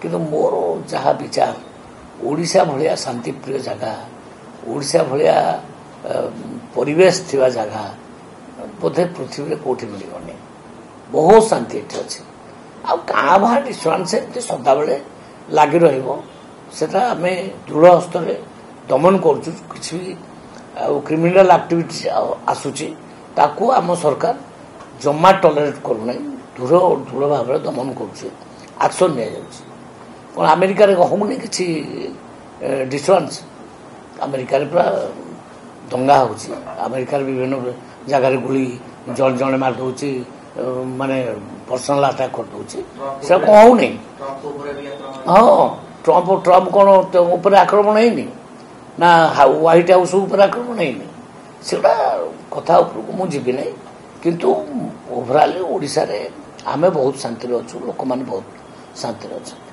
କିନ୍ତୁ ମୋର ଯାହା ବିଚାର ଓଡ଼ିଶା ଭଳିଆ ଶାନ୍ତିପ୍ରିୟ ଜାଗା ଓଡ଼ିଶା ଭଳିଆ ପରିବେଶ ଥିବା ଜାଗା ବୋଧେ ପୃଥିବୀରେ କୋଉଠି ମିଳିବନି। ବହୁତ ଶାନ୍ତି ଏଠି ଅଛି। ଆଉ କାଁ ଭାଁ ଡିଷ୍ଟର୍ବାନ୍ସ ଏମିତି ସଦାବେଳେ ଲାଗି ରହିବ ସେଟା ଆମେ ଦୃଢ଼ ହସ୍ତରେ ଦମନ କରୁଛୁ। କିଛି ବି ଆଉ କ୍ରିମିନାଲ ଆକ୍ଟିଭିଟି ଆସୁଛି ତାକୁ ଆମ ସରକାର ଜମା ଟଲରେଟ୍ କରୁନାହିଁ। ଦୃଢ଼ ଭାବରେ ଦମନ କରୁଛି, ଆକ୍ସନ ନିଆଯାଉଛି। କ'ଣ ଆମେରିକାରେ ହଉନି କିଛି ଡିଷ୍ଟର୍ବାନ୍ସ? ଆମେରିକାରେ ପୁରା ଦଙ୍ଗା ହେଉଛି। ଆମେରିକାରେ ବିଭିନ୍ନ ଜାଗାରେ ଗୁଳି ଜଣେ ମାରିଦେଉଛି, ମାନେ ପର୍ସନାଲ ଆଟାକ୍ କରିଦେଉଛି। ସେଟା କ'ଣ ହଉନି? ହଁ, ଟ୍ରମ୍ପ କ'ଣ ଉପରେ ଆକ୍ରମଣ ହେଇନି ନା ହ୍ୱାଇଟ୍ ହାଉସ୍ ଉପରେ ଆକ୍ରମଣ ହେଇନି? ସେଗୁଡ଼ା କଥା ଉପରକୁ ମୁଁ ଯିବି ନାହିଁ। କିନ୍ତୁ ଓଭରାଲି ଓଡ଼ିଶାରେ ଆମେ ବହୁତ ଶାନ୍ତିରେ ଅଛୁ, ଲୋକମାନେ ବହୁତ ଶାନ୍ତିରେ ଅଛନ୍ତି।